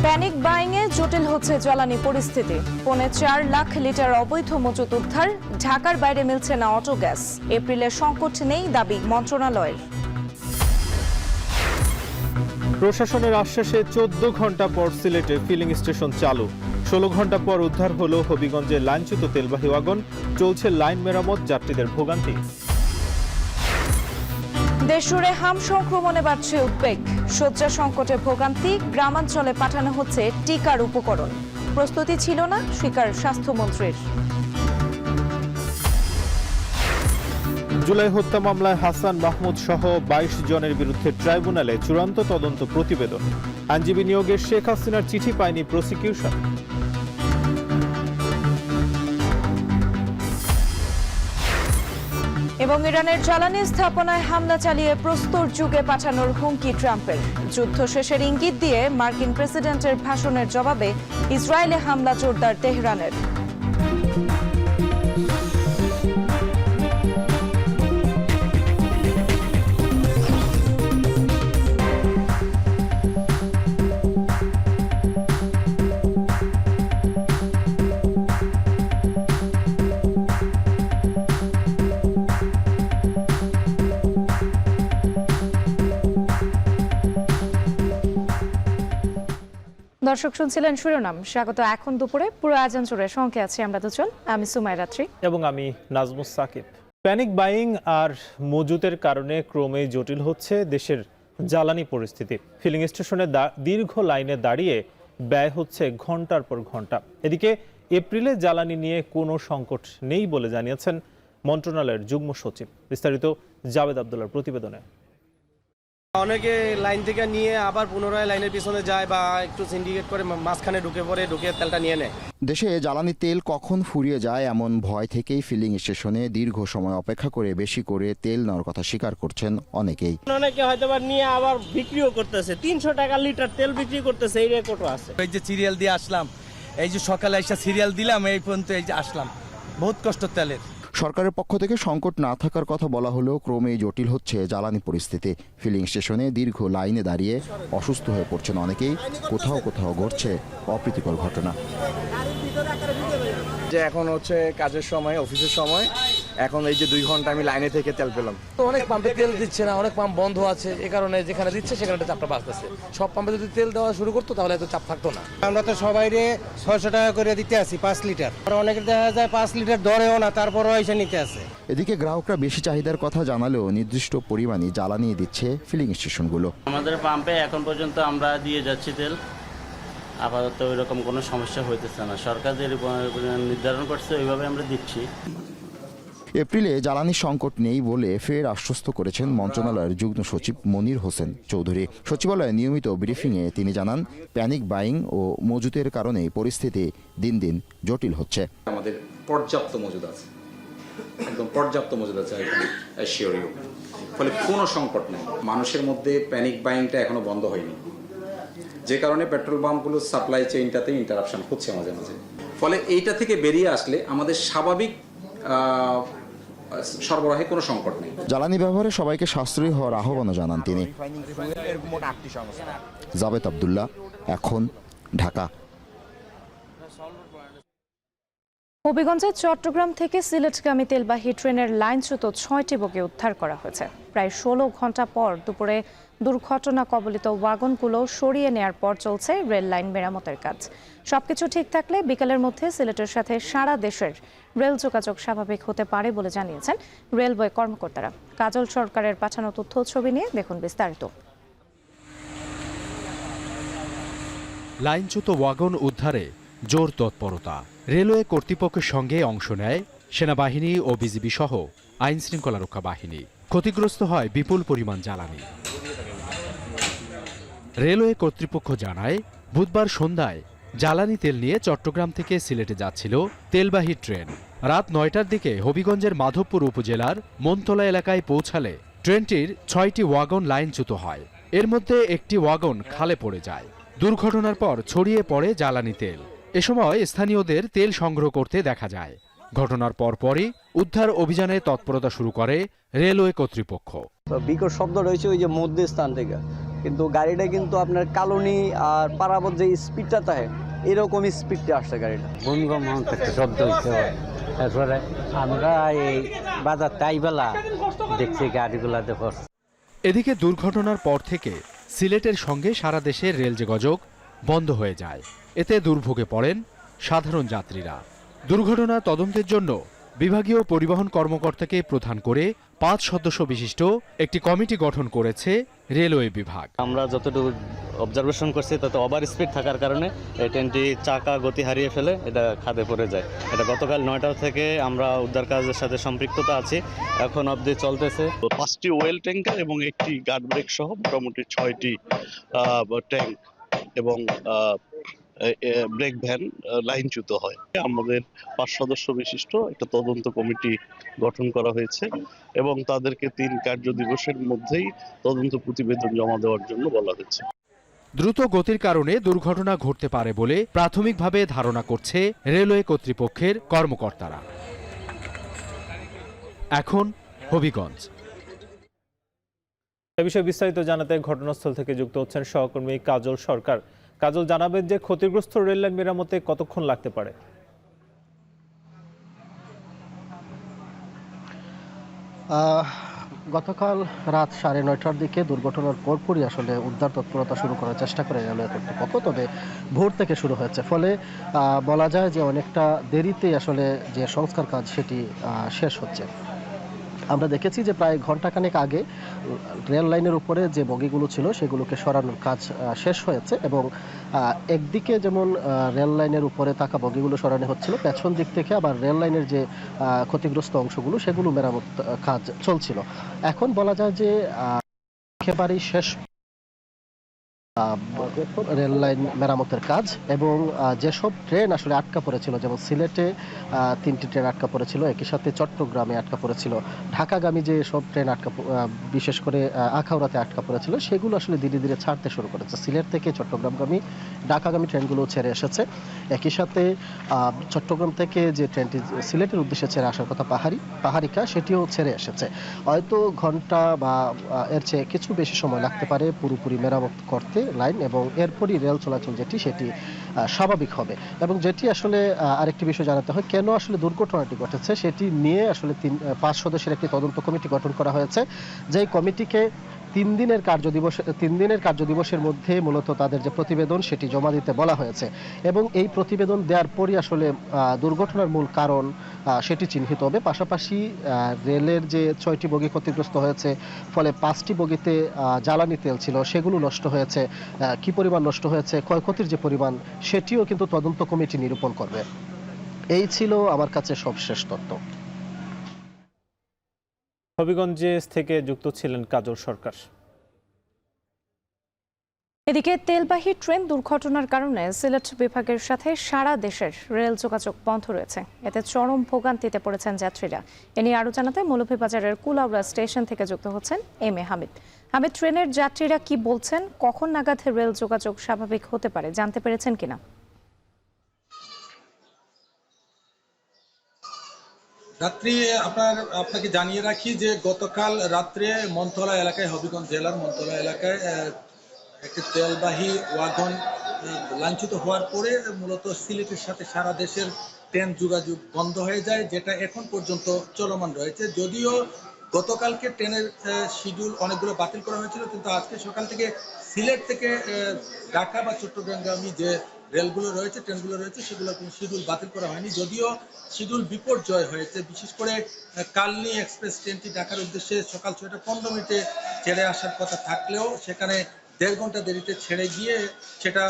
Panic বাইংয়ে জটিল হচ্ছে জ্বালানি পরিস্থিতি। 4.25 লাখ লিটার অবৈধ মজুত উদ্ধার। ঢাকার বাইরে মিলছে না অটো গ্যাস। এপ্রিলে সংকট নেই দাবি মন্ত্রণালয়ের। প্রশাসনের আশ্বাসে 14 ঘন্টা পর সিলেটে ফিলিং স্টেশন চালু। 16 ঘন্টা পর উদ্ধার হলো হবিগঞ্জের লাইনচ্যুত তেলবাহী ওয়াগন। চলছে লাইন মেরামত, যাত্রীদের ভোগান্তি। দেশজুড়ে হাম সংক্রমণে বাড়ছে উদ্বেগ। শয্যা সংকটে ভোগান্তি। গ্রামাঞ্চলে পাঠানো হচ্ছে টিকার উপকরণ। প্রস্তুতি ছিল না, স্বীকার স্বাস্থ্যমন্ত্রীর। জুলাই হত্যা মামলায় হাসান মাহমুদ সহ 22 জনের বিরুদ্ধে ট্রাইব্যুনালে চূড়ান্ত তদন্ত প্রতিবেদন। আইনজীবী নিয়োগে শেখ হাসিনার চিঠি পায়নি প্রসিকিউশন। এবং ইরানের জ্বালানি স্থাপনায় হামলা চালিয়ে প্রস্তর যুগে পাঠানোর হুমকি ট্রাম্পের। যুদ্ধ শেষের ইঙ্গিত দিয়ে মার্কিন প্রেসিডেন্টের ভাষণের জবাবে ইসরায়েলে হামলা জোরদার তেহরানের। দর্শক শুনছিলেন শিরোনাম। স্বাগত এখন দুপুরে পুরো আয়োজন জুড়ে সঙ্গে আছি আমরা দুজন, আমি সুমাই রাত্রি এবং আমি নাজমুস সাকিব। প্যানিক বাইং আর মজুতের কারণে ক্রমেই জটিল হচ্ছে দেশের জ্বালানি পরিস্থিতি। ফিলিং স্টেশনে দীর্ঘ লাইনে দাঁড়িয়ে ব্যয় হচ্ছে ঘন্টার পর ঘন্টা। এদিকে এপ্রিলে জ্বালানি নিয়ে কোনো সংকট নেই বলে জানিয়েছেন মন্ত্রণালয়ের যুগ্ম সচিব। বিস্তারিত জাবেদ আব্দুল্লাহর প্রতিবেদনে। অনেকে লাইন থেকে নিয়ে আবার পুনরায় লাইনের পিছনে যায় বা একটু সিন্ডিকেট করে মাঝখানে ঢুকে তেলটা নিয়ে নেয়। দেশে জ্বালানি তেল কখন ফুরিয়ে যায় এমন ভয় থেকেই ফিলিং স্টেশনে দীর্ঘ সময় অপেক্ষা করে বেশি করে তেল নেওয়ার কথা স্বীকার করছেন অনেকেই। অনেকে হয়তো নিয়ে আবার বিক্রিও করতেছে, 300 টাকা লিটার তেল বিক্রি করতেছে, এই রেকর্ডও আছে। এই যে সিরিয়াল দিয়ে আসলাম, এই যে সকালে এসে সিরিয়াল দিলাম, এই পর্যন্ত এই যে আসলাম, বহুত কষ্ট তেলের। সরকারের পক্ষ থেকে সংকট না থাকার কথা বলা হলেও ক্রমেই জটিল হচ্ছে জ্বালানি পরিস্থিতি। ফিলিং স্টেশনে দীর্ঘ লাইনে দাঁড়িয়ে অসুস্থ হয়ে পড়ছেন অনেকেই। কোথাও কোথাও ঘটছে অপ্রীতিকর ঘটনা। যে এখন হচ্ছে কাজের সময়, অফিসের সময়, এখন এই যে 2 ঘন্টা আমি লাইনে থেকে তেল পেলাম। তো অনেক পাম্পে তেল দিচ্ছে না, অনেক পাম্প বন্ধ আছে, এই কারণে যেখানে দিচ্ছে সেখানে চাপটা বাড়তেছে। সব পাম্পে যদি তেল দেওয়া শুরু করতো তাহলে এত চাপ থাকতো না। আমরা তো সবাইরে 600 টাকা করে দিতে আসি 5 লিটার, আর অনেকে দেখা যায় 5 লিটার ধরেও না, তারপরও এসে নিতে আসে। এদিকে গ্রাহকরা বেশি চাহিদার কথা জানালেও নির্দিষ্ট পরিমাণে জ্বালানি দিচ্ছে ফিলিং স্টেশনগুলো। আমাদের পাম্পে এখন পর্যন্ত আমরা দিয়ে যাচ্ছি তেল, আপাতত ওই রকম কোনো সমস্যা হইতেছে না। সরকার যে নির্ধারণ করছে ওইভাবে আমরা দিচ্ছি। এপ্রিলে জ্বালানি সংকট নেই বলে ফের আশ্বস্ত করেছেন মন্ত্রণালয়ের যুগ্ম সচিব মনির হোসেন চৌধুরী। সচিবালয়ে নিয়মিত ব্রিফিংয়ে তিনি জানান, প্যানিক বাইং ও মজুতের কারণে পরিস্থিতি দিন দিন জটিল হচ্ছে। আমাদের পর্যাপ্ত মজুদ আছে, একদম পর্যাপ্ত মজুদ আছে, ফলে কোনো সংকট নেই। মানুষের মধ্যে প্যানিক বাইংটা এখনো বন্ধ হয়নি, যে কারণে পেট্রোল পাম্পগুলো সাপ্লাই চেইনটাতে ইন্টারাপশন হচ্ছে মাঝে মাঝে। ফলে এইটা থেকে বেরিয়ে আসলে আমাদের স্বাভাবিক সরবরাহে কোনো সংকট নেই। জ্বালানি ব্যবহারে সবাইকে সাশ্রয়ী হওয়ার আহ্বানও জানান তিনি। জাবেদ আব্দুল্লাহ, এখন, ঢাকা। হবিগঞ্জের চট্টগ্রাম থেকে সিলেটগামী তেলবাহী ট্রেনের লাইনচ্যুত 6টি বগি উদ্ধার করা হয়েছে। প্রায় 16 ঘন্টা পর দুপুরে দুর্ঘটনা কবলিত ওয়াগনগুলো সরিয়ে নেয়ার পর চলছে রেল লাইন মেরামতের কাজ। সবকিছু ঠিক থাকলে বিকেলের মধ্যে সিলেটের সাথে সারা দেশের রেল যোগাযোগ স্বাভাবিক হতে পারে বলে জানিয়েছেন রেলওয়ে কর্মকর্তারা। কাজল সরকারের পাঠানো তথ্য ছবি নিয়ে দেখুন বিস্তারিত। লাইনচ্যুত ওয়াগন উদ্ধারে জোর তৎপরতা। রেলওয়ে কর্তৃপক্ষের সঙ্গে অংশ নেয় সেনাবাহিনী ও বিজিবি সহ আইন শৃঙ্খলা রক্ষা বাহিনী। ক্ষতিগ্রস্ত হয় বিপুল পরিমাণ জ্বালানি। রেলওয়ে কর্তৃপক্ষ জানায়, বুধবার সন্ধ্যায় জ্বালানি তেল নিয়ে চট্টগ্রাম থেকে সিলেটে যাচ্ছিল তেলবাহী ট্রেন। রাত 9টার দিকে হবিগঞ্জের মাধবপুর উপজেলার মনতলা এলাকায় পৌঁছালে ট্রেনটির 6টি ওয়াগন লাইনচ্যুত হয়। এর মধ্যে একটি ওয়াগন খালে পড়ে যায়। দুর্ঘটনার পর ছড়িয়ে পড়ে জ্বালানি তেল। এ সময় স্থানীয়দের তেল সংগ্রহ করতে দেখা যায়। ঘটনার পরপরই উদ্ধার অভিযানে তৎপরতা শুরু করে রেলওয়ে কর্তৃপক্ষ। বিকট শব্দ রয়েছে ওই যে মধ্যস্থান থেকে, কিন্তু গাড়িটা কিন্তু আপনার কালনি আর পারাবত যে স্পিডটা থাকে এরকম স্পিডটা আসছে গাড়িটা। ভূমিকম্প একটা শব্দ হচ্ছে, তারপরে আমরা এই বাজার তাইবেলা দেখছি গাড়িগুলা দেখো। এদিকে দুর্ঘটনার পর থেকে সিলেটের সঙ্গে সারা দেশের রেল যোগাযোগ বন্ধ হয়ে যায়। এতে দুর্ভোগে পড়েন সাধারণ যাত্রীরা। দুর্ঘটনা তদন্তের জন্য বিভাগীয় পরিবহন কর্মকর্তাকে প্রধান করে 5 সদস্য বিশিষ্ট একটি কমিটি গঠন করেছে রেলওয়ে বিভাগ। আমরা যতটুকু অবজারভেশন করছি তাতে ওভার স্পিড থাকার কারণে এই ট্রেনটি চাকা গতি হারিয়ে ফেলে এটা খাদে পড়ে যায়। এটা গতকাল 9টা থেকে আমরা উদ্ধার কাজের সাথে সম্পৃক্ততা আছি, এখন অবধি চলতেছে। 5টি ওয়েল ট্যাঙ্কার এবং একটি গার্ড ব্রেক সহ মোটামুটি 6টি ট্যাঙ্ক এবং ব্রেক ভ্যান লাইনচ্যুত হয়। আমাদের 5 সদস্য বিশিষ্ট একটা তদন্ত কমিটি গঠন করা হয়েছে এবং তাদেরকে 3 কার্য দিবসের মধ্যেই তদন্ত প্রতিবেদন জমা দেওয়ার জন্য বলা হয়েছে। দ্রুত গতির কারণে দুর্ঘটনা ঘটতে পারে বলে প্রাথমিকভাবে ধারণা করছে রেলওয়ে কর্তৃপক্ষের কর্মকর্তারা। এখন হবিগঞ্জ। এ বিষয়ে বিস্তারিত জানাতে ঘটনাস্থল থেকে যুক্ত হচ্ছেন সহকর্মী কাজল সরকার। কাজল, জানাবেন যে ক্ষতিগ্রস্ত রেললাইন মেরামতে কতক্ষণ লাগতে পারে? গতকাল রাত 9:30টার দিকে দুর্ঘটনার পরপরই আসলে উদ্ধার তৎপরতা শুরু করার চেষ্টা করে রেলওয়ে কর্তৃপক্ষ, তবে ভোর থেকে শুরু হয়েছে, ফলে বলা যায় যে অনেকটা দেরিতে আসলে যে সংস্কার কাজ সেটি শেষ হচ্ছে। আমরা দেখেছি যে প্রায় ঘন্টাখানেক আগে রেল লাইনের উপরে যে বগিগুলো ছিল সেগুলোকে সরানোর কাজ শেষ হয়েছে এবং একদিকে যেমন রেল লাইনের উপরে থাকা বগিগুলো সরানো হচ্ছিল, পেছন দিক থেকে আবার রেল লাইনের যে ক্ষতিগ্রস্ত অংশগুলো সেগুলো মেরামত কাজ চলছিল। এখন বলা যায় যে একেবারেই শেষ রেল লাইন মেরামতের কাজ এবং যেসব ট্রেন আসলে আটকা পড়েছিল, যেমন সিলেটে 3টি ট্রেন আটকা পড়েছিল, একই সাথে চট্টগ্রামে আটকা পড়েছিল, ঢাকাগামী যে সব ট্রেন বিশেষ করে আখাউড়াতে আটকা পড়েছিল, সেগুলো আসলে ধীরে ধীরে ছাড়তে শুরু করেছে। সিলেট থেকে চট্টগ্রামগামী ঢাকাগামী ট্রেনগুলো ছেড়ে এসেছে। একই সাথে চট্টগ্রাম থেকে যে ট্রেনটি সিলেটের উদ্দেশ্যে ছেড়ে আসার কথা পাহাড়িকা, সেটিও ছেড়ে এসেছে। হয়তো ঘন্টা বা এর চেয়ে কিছু বেশি সময় লাগতে পারে পুরোপুরি মেরামত করতে লাইন, এবং এরপরই রেল চলাচল সেটি স্বাভাবিক হবে। এবং যেটি আসলে আরেকটি বিষয় জানাতে হয়, কেন আসলে দুর্ঘটনাটি ঘটেছে সেটি নিয়ে আসলে 5 সদস্যের একটি তদন্ত কমিটি গঠন করা হয়েছে, যেই কমিটিকে 3 দিনের কার্যদিবসের মধ্যে মূলত তাদের যে প্রতিবেদন সেটি জমা দিতে বলা হয়েছে এবং এই প্রতিবেদন দেওয়ার পরই আসলে দুর্ঘটনার মূল কারণ সেটি চিহ্নিত হবে। পাশাপাশি রেলের যে 6টি বগি ক্ষতিগ্রস্ত হয়েছে, ফলে 5টি বগিতে জ্বালানি তেল ছিল, সেগুলো নষ্ট হয়েছে, কি পরিমাণ নষ্ট হয়েছে, ক্ষয়ক্ষতির যে পরিমাণ সেটিও কিন্তু তদন্ত কমিটি নিরূপণ করবে। এই ছিল আমার কাছে সবশেষ তথ্য। হবিগঞ্জে থেকে যুক্ত ছিলেন কাজল সরকার। এদিকে তেলবাহী ট্রেন দুর্ঘটনার কারণে সিলেট বিভাগের সাথে সারা দেশের রেল যোগাযোগ বন্ধ রয়েছে। এতে চরম ভোগান্তিতে পড়েছেন যাত্রীরা। এ নিয়ে আরো জানাতে মৌলভীবাজারের কুলাউড়া স্টেশন থেকে যুক্ত হচ্ছেন এম.এ. হামিদ। ট্রেনের যাত্রীরা কি বলছেন, কখন নাগাদ রেল যোগাযোগ স্বাভাবিক হতে পারে, জানতে পেরেছেন কিনা? রাত্রি আপনাকে জানিয়ে রাখি যে গতকাল রাত্রে মনতলা এলাকায়, হবিগঞ্জ জেলার মনতলা এলাকায় একটি তেলবাহী ওয়াগন লাইনচ্যুত হওয়ার পরে মূলত সিলেটের সাথে সারা দেশের ট্রেন যোগাযোগ বন্ধ হয়ে যায়, যেটা এখন পর্যন্ত চলমান রয়েছে। যদিও গতকালকে ট্রেনের শিডিউল অনেকগুলো বাতিল করা হয়েছিল, কিন্তু আজকে সকাল থেকে সিলেট থেকে ঢাকা বা চট্টগ্রামগামী যে রেলগুলো রয়েছে, ট্রেনগুলো রয়েছে, সেগুলো কোনো শিডিউল বাতিল করা হয়নি। যদিও শিডিউল বিপর্যয় হয়েছে, বিশেষ করে কালনী এক্সপ্রেস ট্রেনটি ঢাকার উদ্দেশ্যে সকাল 6টা 15 ছেড়ে আসার কথা থাকলেও সেখানে 1.5 ঘন্টা দেরিতে ছেড়ে গিয়ে সেটা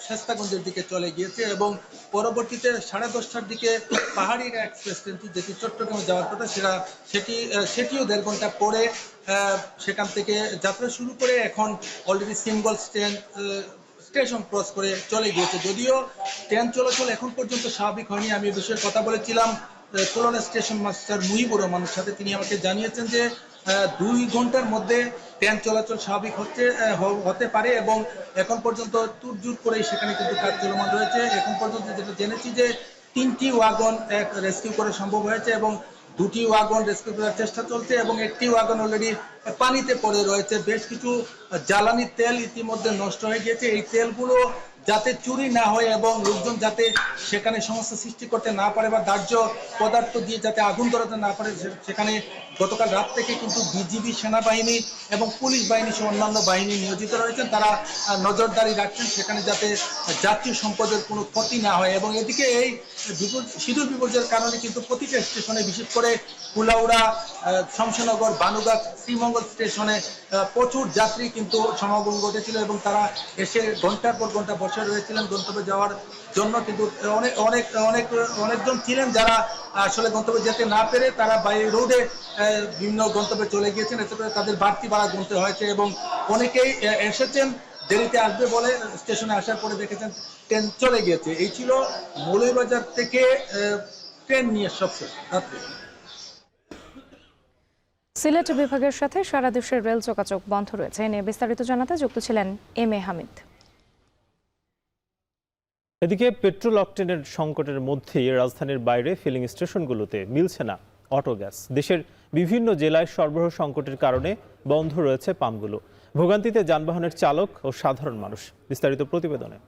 শাস্তাগঞ্জের দিকে চলে গিয়েছে এবং পরবর্তীতে 10:30টার দিকে পাহাড়িরা এক্সপ্রেস ট্রেনটি যেটি চট্টগ্রামে যাওয়ার কথা সেটিও 1.5 ঘন্টা পরে সেখান থেকে যাত্রা শুরু করে এখন অলরেডি সিম্বল স্টেশন ক্রস করে চলে গিয়েছে। যদিও ট্রেন চলাচল এখন পর্যন্ত স্বাভাবিক হয়নি। আমি এই বিষয়ে কথা বলেছিলাম খুলনা স্টেশন মাস্টার মুহিবুর রহমানের সাথে। তিনি আমাকে জানিয়েছেন যে 2 ঘন্টার মধ্যে ট্রেন চলাচল স্বাভাবিক হতে পারে এবং এখন পর্যন্ত তুড়জুড় করেই সেখানে কিন্তু কাজ চলমান রয়েছে। এখন পর্যন্ত যেটা জেনেছি যে 3টি ওয়াগন রেস্কিউ করা সম্ভব হয়েছে এবং 2টি ওয়াগন রেস্কিউ করার চেষ্টা চলছে এবং 1টি ওয়াগন অলরেডি পানিতে পড়ে রয়েছে। বেশ কিছু জ্বালানি তেল ইতিমধ্যে নষ্ট হয়ে গিয়েছে। এই তেলগুলো যাতে চুরি না হয় এবং লোকজন যাতে সেখানে সমস্যা সৃষ্টি করতে না পারে বা দাহ্য পদার্থ দিয়ে যাতে আগুন ধরাতে না পারে, সেখানে গতকাল রাত থেকে কিন্তু বিজিবি, সেনাবাহিনী এবং পুলিশ বাহিনী সহ অন্যান্য বাহিনী নিয়োজিত রয়েছেন। তারা নজরদারি রাখছেন সেখানে যাতে জাতীয় সম্পদের কোনো ক্ষতি না হয়। এবং এদিকে এই সিঁদুর বিপর্যয়ের কারণে কিন্তু প্রতিটা স্টেশনে, বিশেষ করে কুলাউড়া, শমশেরনগর, বানুগাছ, শ্রীমঙ্গল স্টেশনে প্রচুর যাত্রী কিন্তু সমাগম ঘটেছিল এবং তারা এসে ঘন্টার পর ঘন্টা বসে রয়েছিলেন গন্তব্যে যাওয়ার জন্য। কিন্তু অনেকজন ছিলেন যারা আসলে গন্তব্যে যেতে না পেরে তারা বাই রোডে বিভিন্ন গন্তব্যে চলে গিয়েছেন। এতে করে তাদের বাড়তি ভাড়া গুনতে হয়েছে এবং অনেকেই এসেছেন দেরিতে আসবে বলে স্টেশনে আসার পরে দেখেছেন ট্রেন চলে গিয়েছে। এই ছিল মৌলভীবাজার থেকে ট্রেন নিয়ে সবশেষ রাত্রে। সিলেট বিভাগের সাথে সারা দেশের রেল যোগাযোগ বন্ধ রয়েছে। এ নিয়ে বিস্তারিত জানাতে যুক্ত ছিলেন এম.এ. হামিদ। এদিকে পেট্রোল অকটেনের সংকটের মধ্যেই রাজধানীর বাইরে ফিলিং স্টেশনগুলোতে মিলছে না অটো গ্যাস। দেশের বিভিন্ন জেলায় সরবরাহ সংকটের কারণে বন্ধ রয়েছে পাম্পগুলো। ভোগান্তিতে যানবাহনের চালক ও সাধারণ মানুষ। বিস্তারিত প্রতিবেদনে।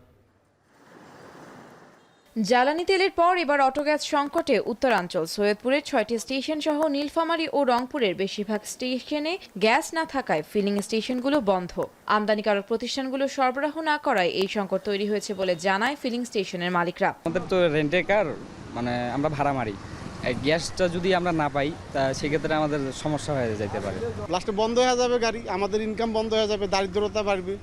জ্বালানি তেলের পর এবার অটোগ্যাস সংকটে উত্তরাঞ্চল। সৈয়দপুরের 6টি স্টেশন সহ নীলফামারী ও রংপুরের বেশিরভাগ স্টেশনে গ্যাস না থাকায় ফিলিং স্টেশনগুলো বন্ধ। আমদানিকারক প্রতিষ্ঠানগুলো সরবরাহ না করায় এই সংকট তৈরি হয়েছে বলে জানায় ফিলিং স্টেশনের মালিকরা। আমাদের তো রেন্টে কার, মানে আমরা ভাড়া মারি। গ্যাসটা যদি আমরা না পাই তা সেক্ষেত্রে আমাদের সমস্যা হয়ে যেতে পারে। লাস্টে বন্ধ হয়ে যাবে গাড়ি, আমাদের ইনকাম বন্ধ হয়ে যাবে, দারিদ্রতা বাড়বে।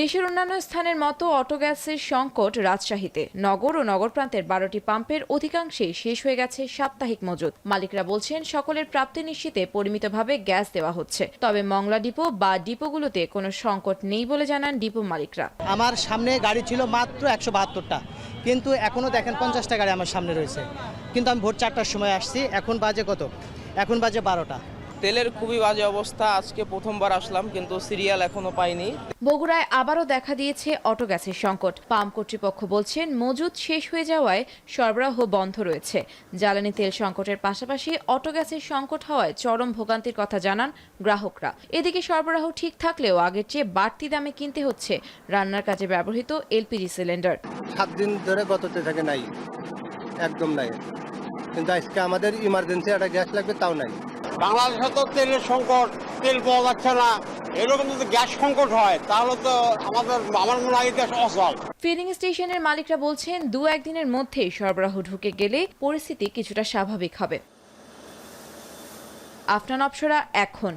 দেশের অন্যান্য স্থানের মতো অটোগ্যাসের সংকট রাজশাহীতে। নগর ও নগর প্রান্তের 12টি পাম্পের অধিকাংশেই শেষ হয়ে গেছে সাপ্তাহিক মজুত। মালিকরা বলছেন সকলের প্রাপ্তি নিশ্চিতে পরিমিতভাবে গ্যাস দেওয়া হচ্ছে। তবে মংলা ডিপো বা ডিপোগুলোতে কোনো সংকট নেই বলে জানান ডিপো মালিকরা। আমার সামনে গাড়ি ছিল মাত্র 172টা, কিন্তু এখনো দেখেন 50টা গাড়ি আমার সামনে রয়েছে। কিন্তু আমি ভোর 4টার সময় আসছি, এখন বাজে কত? এখন বাজে 12টা। তেলের খুবই বাজে অবস্থা। আজকে প্রথমবার আসলাম কিন্তু সিরিয়াল এখনো পাইনি। বগুড়ায় আবারও দেখা দিয়েছে অটোগ্যাসের সংকট। পাম্প কর্তৃপক্ষ বলছেন মজুত শেষ হয়ে যাওয়ায় সরবরাহ বন্ধ রয়েছে। জ্বালানি তেল সংকটের পাশাপাশি অটোগ্যাসের সংকট হওয়ায় চরম ভোগান্তির কথা জানান গ্রাহকরা। এদিকে সরবরাহ ঠিক থাকলেও আগের চেয়ে বাড়তি দামে কিনতে হচ্ছে রান্নার কাজে ব্যবহৃত এলপিজি সিলিন্ডার। 7 দিন ধরে গততে থেকে নাই, একদম নাই। কিন্তু আজকে আমাদের ইমার্জেন্সি একটা গ্যাস লাগবে, তাও নাই। বাংলাদেশে তো তেলের সংকট, তেল পাওয়া যাচ্ছে না। এরকম যদি গ্যাস সংকট হয় তাহলে তো আমার মনে হয় গ্যাস অচল। ফিলিং স্টেশনের মালিকরা বলছেন 2-1 দিনের মধ্যেই সরবরাহ ঢুকে গেলে পরিস্থিতি কিছুটা স্বাভাবিক হবে। আফনান অপসরা, এখন।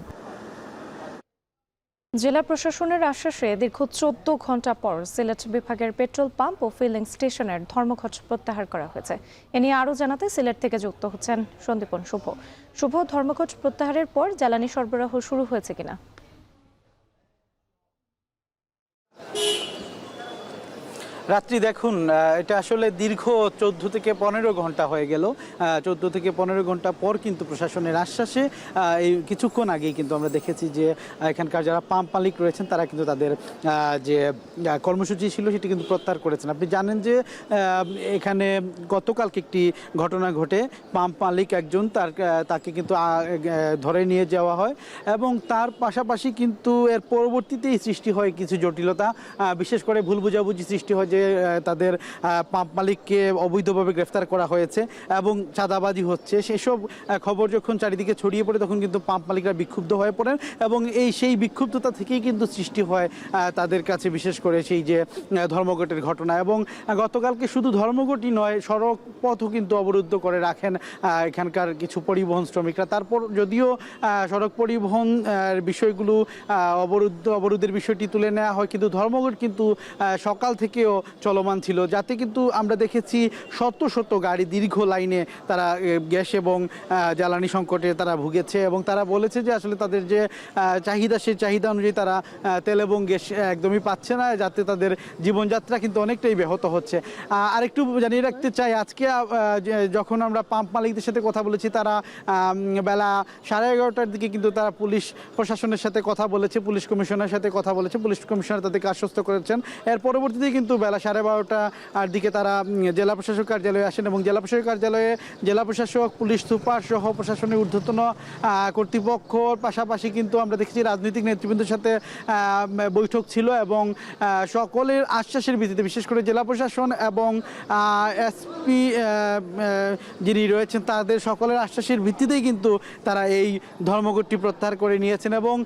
জেলা প্রশাসনের আশ্বাসে দীর্ঘ 14 ঘন্টা পর সিলেট বিভাগের পেট্রোল পাম্প ও ফিলিং স্টেশনের ধর্মঘট প্রত্যাহার করা হয়েছে। এ নিয়ে আরও জানাতে সিলেট থেকে যুক্ত হচ্ছেন সন্দীপন শুভ। শুভ, ধর্মঘট প্রত্যাহারের পর জ্বালানি সরবরাহ শুরু হয়েছে কিনা? রাত্রি দেখুন, এটা আসলে দীর্ঘ 14 থেকে 15 ঘন্টা হয়ে গেল। 14 থেকে 15 ঘন্টা পর কিন্তু প্রশাসনের আশ্বাসে এই কিছুক্ষণ আগেই কিন্তু আমরা দেখেছি যে এখানকার যারা পাম্প মালিক রয়েছেন তারা কিন্তু তাদের যে কর্মসূচি ছিল সেটি কিন্তু প্রত্যাহার করেছেন। আপনি জানেন যে এখানে গতকালকে একটি ঘটনা ঘটে। পাম্প মালিক একজন তাকে কিন্তু ধরে নিয়ে যাওয়া হয় এবং তার পাশাপাশি কিন্তু এর পরবর্তীতেই সৃষ্টি হয় কিছু জটিলতা, বিশেষ করে ভুল বোঝাবুঝি সৃষ্টি হয় যে তাদের পাম্প মালিককে অবৈধভাবে গ্রেফতার করা হয়েছে এবং চাঁদাবাজি হচ্ছে। সেসব খবর যখন চারিদিকে ছড়িয়ে পড়ে তখন কিন্তু পাম্প মালিকরা বিক্ষুব্ধ হয়ে পড়েন এবং সেই বিক্ষুব্ধতা থেকেই কিন্তু সৃষ্টি হয় তাদের কাছে বিশেষ করে সেই যে ধর্মঘটের ঘটনা। এবং গতকালকে শুধু ধর্মঘটই নয়, সড়ক পথও কিন্তু অবরুদ্ধ করে রাখেন এখানকার কিছু পরিবহন শ্রমিকরা। তারপর যদিও সড়ক পরিবহন বিষয়গুলো অবরোধের বিষয়টি তুলে নেওয়া হয়, কিন্তু ধর্মঘট কিন্তু সকাল থেকেও চলমান ছিল, যাতে কিন্তু আমরা দেখেছি শত শত গাড়ি দীর্ঘ লাইনে তারা গ্যাস এবং জ্বালানি সংকটে তারা ভুগেছে এবং তারা বলেছে যে আসলে তাদের যে চাহিদা সেই চাহিদা অনুযায়ী তারা তেল এবং গ্যাস একদমই পাচ্ছে না, যাতে তাদের জীবনযাত্রা কিন্তু অনেকটাই ব্যাহত হচ্ছে। আরেকটু জানিয়ে রাখতে চাই, আজকে যখন আমরা পাম্প মালিকদের সাথে কথা বলেছি তারা বেলা 11:30টার দিকে কিন্তু তারা পুলিশ প্রশাসনের সাথে কথা বলেছে, পুলিশ কমিশনারের সাথে কথা বলেছে। পুলিশ কমিশনার তাদেরকে আশ্বস্ত করেছেন। এর পরবর্তীতে কিন্তু বেলা বেলা 12:30-আর দিকে তারা জেলা প্রশাসক কার্যালয়ে আসেন এবং জেলা প্রশাসক কার্যালয়ে জেলা প্রশাসক, পুলিশ সুপার সহ প্রশাসনের ঊর্ধ্বতন কর্তৃপক্ষর পাশাপাশি কিন্তু আমরা দেখেছি রাজনৈতিক নেতৃবৃন্দের সাথে বৈঠক ছিল এবং সকলের আশ্বাসের ভিত্তিতে, বিশেষ করে জেলা প্রশাসন এবং এসপি যিনি রয়েছেন তাদের সকলের আশ্বাসের ভিত্তিতেই কিন্তু তারা এই ধর্মঘটটি প্রত্যাহার করে নিয়েছেন। এবং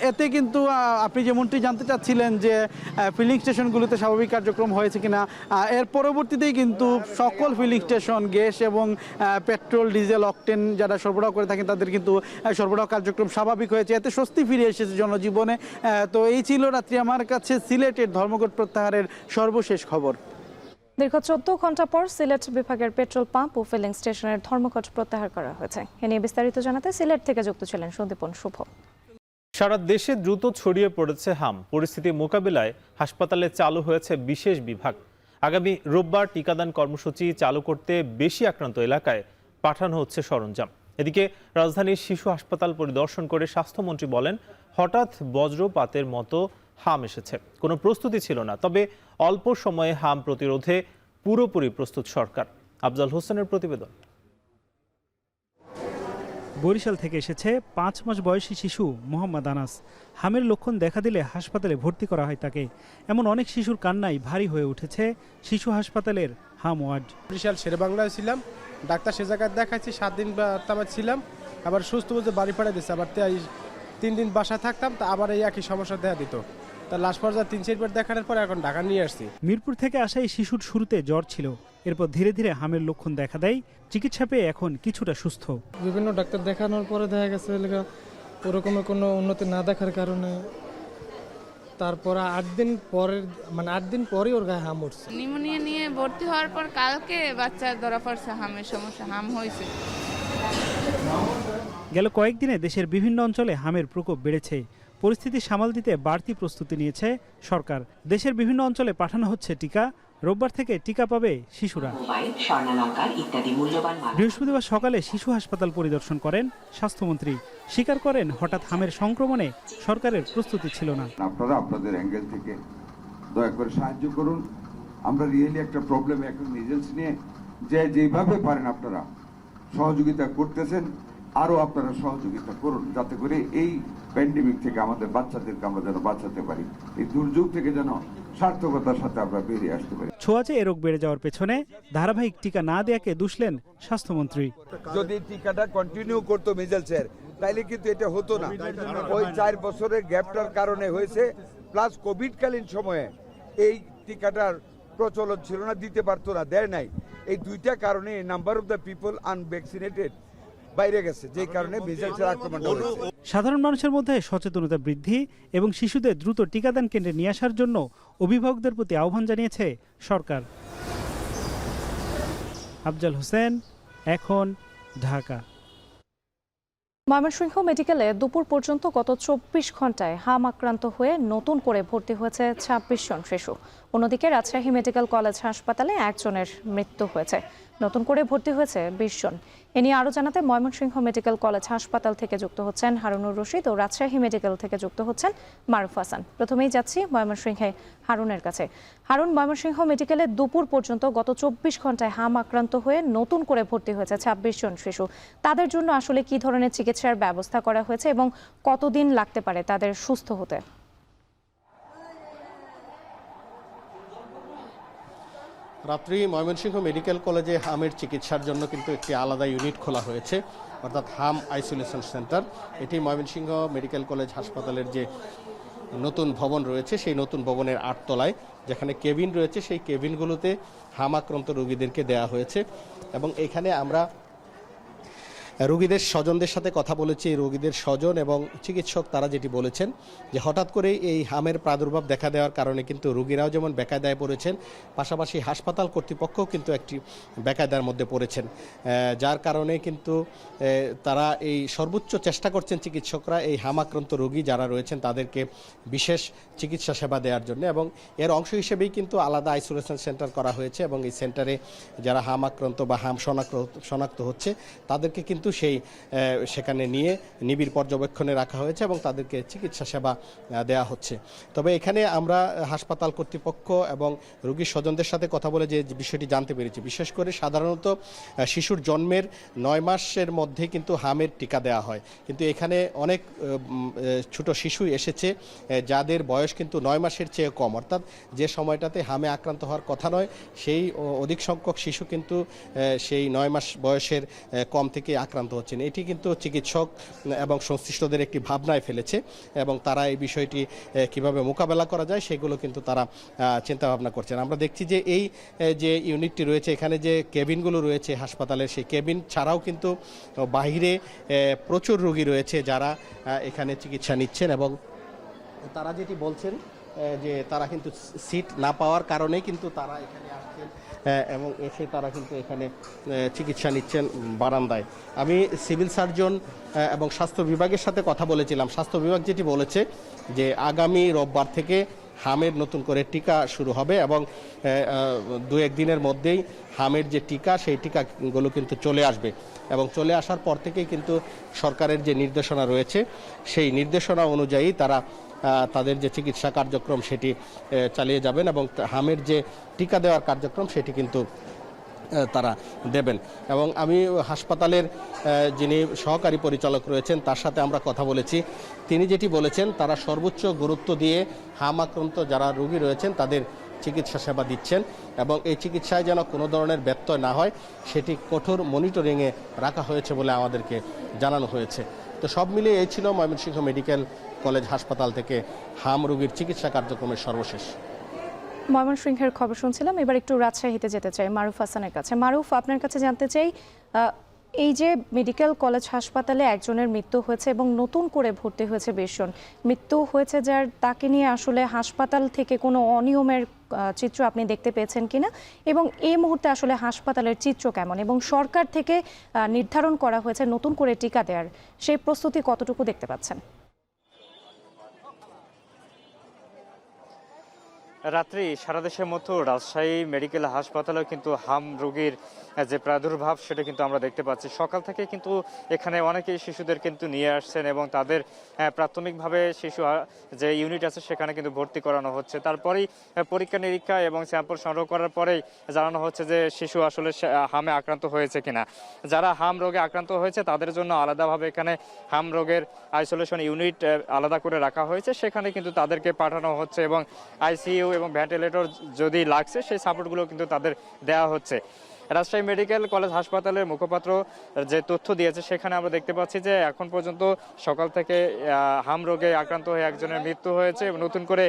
এতে কিন্তু আপনি যেমনটি জানতে চাচ্ছিলেন যে ফিলিং স্টেশনগুলোতে স্বাভাবিক কার্যক্রম হয়েছে কিনা, এর পরবর্তীতেই কিন্তু সকল ফিলিং স্টেশন গ্যাস এবং পেট্রোল, ডিজেল, অকটেন যারা সরবরাহ করে থাকেন তাদের কিন্তু সরবরাহ কার্যক্রম স্বাভাবিক হয়েছে। এতে স্বস্তি ফিরে এসেছে জনজীবনে। তো এই ছিল রাত্রি আমার কাছে সিলেটের ধর্মঘট প্রত্যাহারের সর্বশেষ খবর। দীর্ঘ 14 ঘন্টা পর সিলেট বিভাগের পেট্রোল পাম্প ও ফিলিং স্টেশনের ধর্মঘট প্রত্যাহার করা হয়েছে। এ নিয়ে বিস্তারিত জানাতে সিলেট থেকে যুক্ত ছিলেন সন্দীপন শুভ। সারা দেশে দ্রুত ছড়িয়ে পড়েছে হাম। পরিস্থিতি মোকাবিলায় হাসপাতালে চালু হয়েছে বিশেষ বিভাগ। আগামী রোববার টিকাদান কর্মসূচি চালু করতে বেশি আক্রান্ত এলাকায় পাঠানো হচ্ছে সরঞ্জাম। এদিকে রাজধানীর শিশু হাসপাতাল পরিদর্শন করে স্বাস্থ্যমন্ত্রী বলেন, হঠাৎ বজ্রপাতের মতো হাম এসেছে, কোনো প্রস্তুতি ছিল না, তবে অল্প সময়ে হাম প্রতিরোধে পুরোপুরি প্রস্তুত সরকার। আফজাল হোসেনের প্রতিবেদন। বরিশাল থেকে এসেছে 5 মাস বয়সী শিশু মোহাম্মদ আনাস। হামের লক্ষণ দেখা দিলে হাসপাতালে ভর্তি করা হয় তাকে। এমন অনেক শিশুর কান্নায় ভারী হয়ে উঠেছে শিশু হাসপাতালের হাম ওয়ার্ড। বরিশাল শেরেবাংলায় ছিলাম, ডাক্তার সে জায়গায় দেখাচ্ছি, 7 দিন তামার ছিলাম, আবার সুস্থ বলতে বাড়ি পাঠিয়ে দিচ্ছে, আবার 3 দিন বাসায় থাকতাম, তা আবার এই একই সমস্যা দেখা দিত। তা লাস্ট পর্যায়ে 3-4 বার দেখানোর পর এখন ঢাকা নিয়ে আসছি। মিরপুর থেকে আসা এই শিশুর শুরুতে জ্বর ছিল, এরপর ধীরে ধীরে হামের লক্ষণ দেখা দেয়। চিকিৎসা পেয়ে এখন কিছুটা সুস্থ। বিভিন্ন ডাক্তার দেখানোর পরে দেখা গেছে ওরকমের কোনো উন্নতি না দেখার কারণে তারপর 8 দিন পরে ওর গায়ে হাম উঠছে। নিউমোনিয়া নিয়ে ভর্তি হওয়ার পর কালকে বাচ্চা ধরা পড়ছে হামের সমস্যা, হাম হয়েছে। গেল কয়েকদিনে দেশের বিভিন্ন অঞ্চলে হামের প্রকোপ বেড়েছে। পরিস্থিতি সামাল দিতে বাড়তি প্রস্তুতি নিয়েছে সরকার। দেশের বিভিন্ন অঞ্চলে পাঠানো হচ্ছে টিকা। রোববার থেকে টিকা পাবে শিশুরা। বৃহস্পতিবার সকালে শিশু হাসপাতাল পরিদর্শন করেন স্বাস্থ্যমন্ত্রী। স্বীকার করেন, হঠাৎ হামের সংক্রমণে সরকারের প্রস্তুতি ছিল না। আপনারা আপনাদের অ্যাঙ্গেল থেকে দয়া করে সাহায্য করুন। আমরা রিয়েলি একটা প্রবলেম, একটা নিজেন্স নিয়ে যেভাবে পারেন আপনারা সহযোগিতা করতেছেন, আরও আপনারা সহযোগিতা করুন, যাতে করে এই প্যান্ডেমিক থেকে আমাদের বাচ্চাদেরকে আমরা যেন বাঁচাতে পারি, এই দুর্যোগ থেকে যেন সার্থকতার সাথে আমরা বেরিয়ে আসতে পারি। ছোঁয়াচে এ রোগ বেড়ে যাওয়ার পেছনে ধারাবাহিক টিকা না দেয়াকে দুষলেন স্বাস্থ্যমন্ত্রী। যদি টিকাটা কন্টিনিউ করতো মিজেলসের, তাইলে কিন্তু এটা হতো না। ওই 4 বছরের গ্যাপটার কারণে হয়েছে, প্লাস কোভিডকালীন সময়ে এই টিকাটার প্রচলন ছিল না, দিতে পারতো না, দেয় নাই। এই দুইটা কারণে number of the people unvaccinated বাইরে গেছে, যে কারণে মিজেলসের আক্রমণটা হয়েছে। সাধারণ মানুষের মধ্যে সচেতনতা বৃদ্ধি এবং শিশুদের দ্রুত টিকাদান কেন্দ্রে নিয়ে আসার জন্য অভিভাবকদের প্রতি আহ্বান জানিয়েছে সরকার। আফজাল হোসেন, এখন, ঢাকা। ময়মনসিংহ মেডিকেলে দুপুর পর্যন্ত গত 24 ঘন্টায় হাম আক্রান্ত হয়ে নতুন করে ভর্তি হয়েছে 26 জন শিশু। অন্যদিকে রাজশাহী মেডিকেল কলেজ হাসপাতালে 1 জনের মৃত্যু হয়েছে। নতুন করে ভর্তি হয়েছে 20 জন। এ নিয়ে আরও জানাতে ময়মনসিংহ মেডিকেল কলেজ হাসপাতাল থেকে যুক্ত হচ্ছেন হারুনুর রশিদ ও রাজশাহী মেডিকেল থেকে যুক্ত হচ্ছেন মারুফ হাসান। প্রথমেই যাচ্ছি ময়মনসিংহে হারুনের কাছে। হারুন, ময়মনসিংহ মেডিকেলে দুপুর পর্যন্ত গত 24 ঘন্টায় হাম আক্রান্ত হয়ে নতুন করে ভর্তি হয়েছে 26 জন শিশু। তাদের জন্য আসলে কি ধরনের চিকিৎসার ব্যবস্থা করা হয়েছে এবং কতদিন লাগতে পারে তাদের সুস্থ হতে? রাত্রি ময়মনসিংহ মেডিকেল কলেজে হামের চিকিৎসার জন্য কিন্তু একটি আলাদা ইউনিট খোলা হয়েছে, অর্থাৎ হাম আইসোলেশন সেন্টার। এটি ময়মনসিংহ মেডিকেল কলেজ হাসপাতালের যে নতুন ভবন রয়েছে, সেই নতুন ভবনের 8 তলায় যেখানে কেবিন রয়েছে, সেই কেবিনগুলোতে হাম আক্রান্ত রোগীদেরকে দেওয়া হয়েছে। এবং এখানে আমরা রোগীদের স্বজনদের সাথে কথা বলেছি। রোগীদের স্বজন এবং চিকিৎসক তারা যেটি বলেছেন যে হঠাৎ করে এই হামের প্রাদুর্ভাব দেখা দেওয়ার কারণে কিন্তু রোগীরাও যেমন বেকায়দায় পড়েছেন, পাশাপাশি হাসপাতাল কর্তৃপক্ষও কিন্তু একটি বেকায়দার মধ্যে পড়েছেন, যার কারণে কিন্তু তারা এই সর্বোচ্চ চেষ্টা করছেন চিকিৎসকরা এই হাম আক্রান্ত রোগী যারা রয়েছেন তাদেরকে বিশেষ চিকিৎসা সেবা দেওয়ার জন্য। এবং এর অংশ হিসেবেই কিন্তু আলাদা আইসোলেশন সেন্টার করা হয়েছে এবং এই সেন্টারে যারা হাম আক্রান্ত বা হাম শনাক্ত হচ্ছে তাদেরকে কিন্তু কিন্তু সেখানে নিয়ে নিবিড় পর্যবেক্ষণে রাখা হয়েছে এবং তাদেরকে চিকিৎসা সেবা দেওয়া হচ্ছে। তবে এখানে আমরা হাসপাতাল কর্তৃপক্ষ এবং রোগীর স্বজনদের সাথে কথা বলে যে বিষয়টি জানতে পেরেছি, বিশেষ করে সাধারণত শিশুর জন্মের 9 মাসের মধ্যে কিন্তু হামের টিকা দেওয়া হয়, কিন্তু এখানে অনেক ছোট শিশু এসেছে যাদের বয়স কিন্তু 9 মাসের চেয়ে কম, অর্থাৎ যে সময়টাতে হামে আক্রান্ত হওয়ার কথা নয় সেই অধিক সংখ্যক শিশু কিন্তু সেই 9 মাস বয়সের কম থেকে আক্রান্ত হচ্ছেন। এটি কিন্তু চিকিৎসক এবং সংশ্লিষ্টদের একটি ভাবনায় ফেলেছে এবং তারা এই বিষয়টি কিভাবে মোকাবেলা করা যায় সেগুলো কিন্তু তারা চিন্তা ভাবনা করছেন। আমরা দেখছি যে এই যে ইউনিটটি রয়েছে, এখানে যে কেবিনগুলো রয়েছে হাসপাতালের, সেই কেবিন ছাড়াও কিন্তু বাহিরে প্রচুর রোগী রয়েছে যারা এখানে চিকিৎসা নিচ্ছেন এবং তারা যেটি বলছেন যে তারা কিন্তু সিট না পাওয়ার কারণেই কিন্তু তারা এখানে আসছেন এবং এসে তারা কিন্তু এখানে চিকিৎসা নিচ্ছেন বারান্দায়। আমি সিভিল সার্জন এবং স্বাস্থ্য বিভাগের সাথে কথা বলেছিলাম। স্বাস্থ্য বিভাগ যেটি বলেছে যে আগামী রোববার থেকে হামের নতুন করে টিকা শুরু হবে এবং 2-1 দিনের মধ্যেই হামের যে টিকা সেই টিকাগুলো কিন্তু চলে আসবে এবং চলে আসার পর থেকেই কিন্তু সরকারের যে নির্দেশনা রয়েছে সেই নির্দেশনা অনুযায়ী তারা তাদের যে চিকিৎসা কার্যক্রম সেটি চালিয়ে যাবেন এবং হামের যে টিকা দেওয়ার কার্যক্রম সেটি কিন্তু তারা দেবেন। এবং আমি হাসপাতালের যিনি সহকারী পরিচালক রয়েছেন তার সাথে আমরা কথা বলেছি। তিনি যেটি বলেছেন, তারা সর্বোচ্চ গুরুত্ব দিয়ে হাম আক্রান্ত যারা রোগী রয়েছেন তাদের চিকিৎসা সেবা দিচ্ছেন এবং এই চিকিৎসায় যেন কোনো ধরনের ব্যত্যয় না হয় সেটি কঠোর মনিটরিংয়ে রাখা হয়েছে বলে আমাদেরকে জানানো হয়েছে। তো সব মিলিয়ে এই ছিল ময়মনসিংহ মেডিকেল কলেজ হাসপাতাল থেকে হাম রোগীর চিকিৎসা কার্যক্রমের সর্বশেষ। ময়মনসিংহের খবর শুনছিলাম, এবার একটু রাজশাহীতে যেতে চাই মারুফ হাসানের কাছে। মারুফ, আপনার কাছে জানতে চাই, এই যে মেডিকেল কলেজ হাসপাতালে একজনের মৃত্যু হয়েছে এবং নতুন করে ভর্তি হয়েছে 20 জন, মৃত্যু হয়েছে যার, তাকে নিয়ে আসলে হাসপাতাল থেকে কোনো অনিয়মের চিত্র আপনি দেখতে পেয়েছেন কিনা এবং এই মুহূর্তে আসলে হাসপাতালের চিত্র কেমন এবং সরকার থেকে নির্ধারণ করা হয়েছে নতুন করে টিকা দেওয়ার, সেই প্রস্তুতি কতটুকু দেখতে পাচ্ছেন? রাত্রি সারা দেশের মতো রাজশাহী মেডিকেল হাসপাতালেও কিন্তু হাম রোগীর যে প্রাদুর্ভাব সেটা কিন্তু আমরা দেখতে পাচ্ছি। সকাল থেকে কিন্তু এখানে অনেকেই শিশুদের কিন্তু নিয়ে আসছেন এবং তাদের প্রাথমিকভাবে শিশু যে ইউনিট আছে সেখানে কিন্তু ভর্তি করানো হচ্ছে। তারপরেই পরীক্ষা নিরীক্ষা এবং স্যাম্পল সংগ্রহ করার পরেই জানানো হচ্ছে যে শিশু আসলে হামে আক্রান্ত হয়েছে কিনা। যারা হাম রোগে আক্রান্ত হয়েছে তাদের জন্য আলাদাভাবে এখানে হাম রোগের আইসোলেশন ইউনিট আলাদা করে রাখা হয়েছে, সেখানে কিন্তু তাদেরকে পাঠানো হচ্ছে এবং আইসিইউ এবং ভেন্টিলেটর যদি লাগছে সেই সাপোর্টগুলো কিন্তু তাদের দেওয়া হচ্ছে। রাজশাহী মেডিকেল কলেজ হাসপাতালের মুখপাত্র যে তথ্য দিয়েছে সেখানে আমরা দেখতে পাচ্ছি যে এখন পর্যন্ত সকাল থেকে হাম রোগে আক্রান্ত হয়ে একজনের মৃত্যু হয়েছে এবং নতুন করে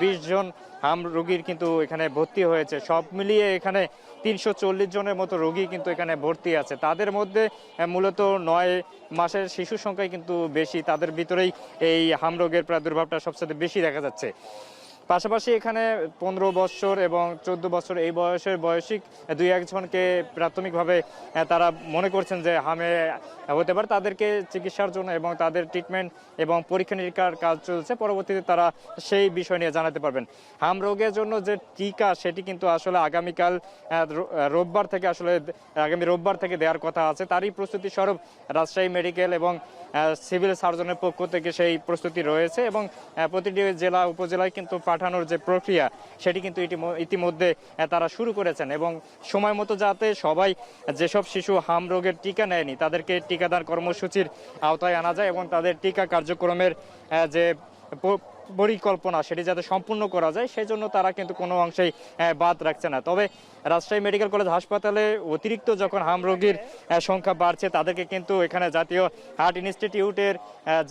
20 জন হাম রোগীর কিন্তু এখানে ভর্তি হয়েছে। সব মিলিয়ে এখানে 340 জনের মতো রোগী কিন্তু এখানে ভর্তি আছে। তাদের মধ্যে মূলত 9 মাসের শিশুর সংখ্যাই কিন্তু বেশি, তাদের ভিতরেই এই হাম রোগের প্রাদুর্ভাবটা সবচেয়ে বেশি দেখা যাচ্ছে। পাশাপাশি এখানে 15 বছর এবং 14 বছর এই বয়সিক 2-1 জনকে প্রাথমিকভাবে তারা মনে করছেন যে হামে হতে পারে, তাদেরকে চিকিৎসার জন্য এবং তাদের ট্রিটমেন্ট এবং পরীক্ষা নিরীক্ষার কাজ চলছে। পরবর্তীতে তারা সেই বিষয় নিয়ে জানাতে পারবেন। হাম রোগের জন্য যে টিকা সেটি কিন্তু আসলে আগামী রোববার থেকে দেওয়ার কথা আছে। তারই প্রস্তুতি স্বরূপ রাজশাহী মেডিকেল এবং সিভিল সার্জনের পক্ষ থেকে সেই প্রস্তুতি রয়েছে এবং প্রতিটি জেলা উপজেলায় কিন্তু পাঠানোর যে প্রক্রিয়া সেটি কিন্তু ইতিমধ্যে তারা শুরু করেছেন এবং সময় মতো যাতে সবাই যেসব শিশু হাম রোগের টিকা নেয়নি তাদেরকে টিকাদান কর্মসূচির আওতায় আনা যায় এবং তাদের টিকা কার্যক্রমের যে পরিকল্পনা সেটি যাতে সম্পূর্ণ করা যায় সেই জন্য তারা কিন্তু কোনো অংশেই বাদ রাখছে না। তবে রাজশাহী মেডিকেল কলেজ হাসপাতালে অতিরিক্ত যখন হাম রোগীর সংখ্যা বাড়ছে তাদেরকে কিন্তু এখানে জাতীয় হার্ট ইনস্টিটিউটের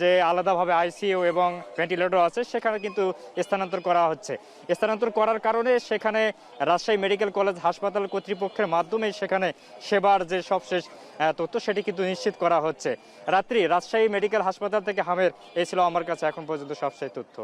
যে আলাদাভাবে আইসিইউ এবং ভেন্টিলেটর আছে সেখানে কিন্তু স্থানান্তর করা হচ্ছে। স্থানান্তর করার কারণে সেখানে রাজশাহী মেডিকেল কলেজ হাসপাতাল কর্তৃপক্ষের মাধ্যমে সেখানে সেবার যে সবশেষ তথ্য সেটি কিন্তু নিশ্চিত করা হচ্ছে। রাত্রি রাজশাহী মেডিকেল হাসপাতাল থেকে হামের এই ছিল আমার কাছে এখন পর্যন্ত সবশেষ তথ্য।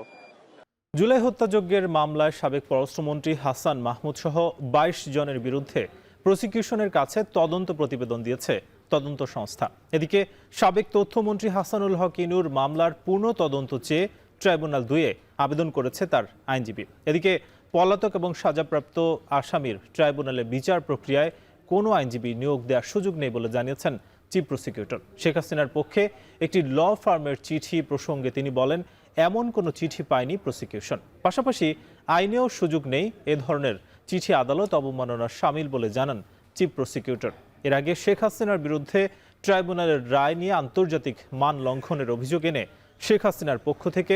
জুলাই হত্যাযজ্ঞের মামলায় সাবেক পররাষ্ট্রমন্ত্রী হাসান মাহমুদ সহ 22 জনের বিরুদ্ধে প্রসিকিউশনের কাছে তদন্ত প্রতিবেদন দিয়েছে তদন্ত সংস্থা। এদিকে সাবেক তথ্যমন্ত্রী হাসানুল হক ইনুর মামলার পূর্ণ তদন্ত চেয়ে ট্রাইব্যুনাল 2-এ আবেদন করেছে তার আইনজীবী। এদিকে পলাতক এবং সাজাপ্রাপ্ত আসামির ট্রাইব্যুনালে বিচার প্রক্রিয়ায় কোনো আইনজীবী নিয়োগ দেওয়ার সুযোগ নেই বলে জানিয়েছেন চিফ প্রসিকিউটর। শেখ হাসিনার পক্ষে একটি ল ফার্মের চিঠি প্রসঙ্গে তিনি বলেন, এমন কোনো চিঠি পায়নি প্রসিকিউশন। পাশাপাশি আইনেও সুযোগ নেই এ ধরনের চিঠি আদালত অবমাননার শামিল বলে জানান চিফ প্রসিকিউটর। এর আগে শেখ হাসিনার বিরুদ্ধে ট্রাইব্যুনালের রায় নিয়ে আন্তর্জাতিক মান লঙ্ঘনের অভিযোগ এনে শেখ হাসিনার পক্ষ থেকে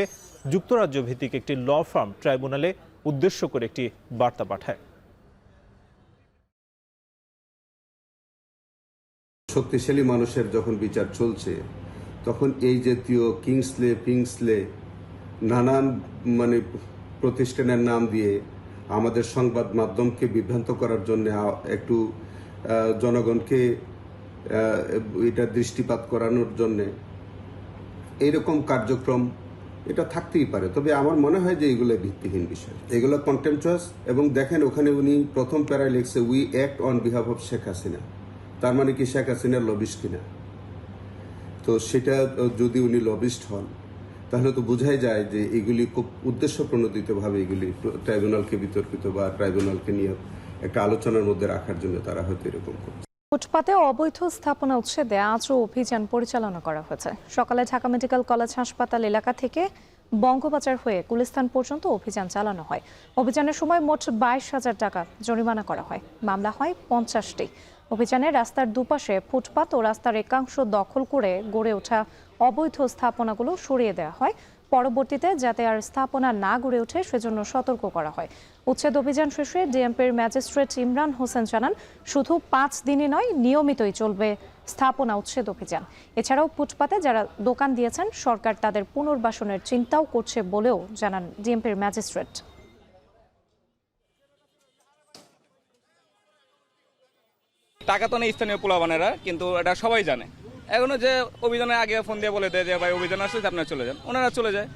যুক্তরাজ্য ভিত্তিক একটি ল ফার্ম ট্রাইব্যুনালে উদ্দেশ্য করে একটি বার্তা পাঠায়। শক্তিশালী মানুষের যখন বিচার চলছে, তখন এই জাতীয় কিংসলে নানান প্রতিষ্ঠানের নাম দিয়ে আমাদের সংবাদ মাধ্যমকে বিভ্রান্ত করার জন্য একটু জনগণকে এটা দৃষ্টিপাত করানোর জন্য এইরকম কার্যক্রম এটা থাকতেই পারে। তবে আমার মনে হয় যে এগুলো ভিত্তিহীন বিষয়, এগুলো কন্টেম্পচুয়াস। এবং দেখেন ওখানে উনি প্রথম প্যারায় লিখছে, we act on behalf of Sheikh Hasina. তার মানে কি শেখ হাসিনার লবিস্ট কিনা? তো সেটা যদি উনি লবিস্ট হন, তাহলে তো বোঝাই যায় যে এগুলি খুব উদ্দেশ্য প্রণোদিতভাবে এগুলি ট্রাইব্যুনালকে বিতর্কিত বা ট্রাইব্যুনালকে নিয়ে একটা আলোচনার মধ্যে রাখার জন্য তারা হয়তো এরকম করছে। ফুটপাতে অবৈধ স্থাপনা উচ্ছেদে আজও অভিযান পরিচালনা করা হয়েছে। সকালে ঢাকা মেডিকেল কলেজ হাসপাতাল এলাকা থেকে বঙ্গবাজার হয়ে গুলিস্তান পর্যন্ত অভিযান চালানো হয়। অভিযানের সময় মোট 22,000 টাকা জরিমানা করা হয়। মামলা হয় 50টি। অভিযানে রাস্তার দুপাশে ফুটপাত ও রাস্তার একাংশ দখল করে গড়ে ওঠা অবৈধ স্থাপনাগুলো সরিয়ে দেওয়া হয়। পরবর্তীতে যাতে আর স্থাপনা না গড়ে ওঠে সেজন্য সতর্ক করা হয়। উচ্ছেদ অভিযান শেষে ডিএমপির ম্যাজিস্ট্রেট ইমরান হোসেন জানান, শুধু 5 দিনই নয়, নিয়মিতই চলবে স্থাপনা উচ্ছেদ অভিযান। এছাড়াও ফুটপাতে যারা দোকান দিয়েছেন সরকার তাদের পুনর্বাসনের চিন্তাও করছে বলেও জানান ডিএমপির ম্যাজিস্ট্রেট। টাকা তো নেই স্থানীয় পোলাবানেরা, কিন্তু এটা সবাই জানে। এখনো যে অভিযানের আগে ফোন দিয়ে বলে দেয় যে ভাই অভিযান আসছে, আপনারা চলে যান, ওনারা চলে যায়।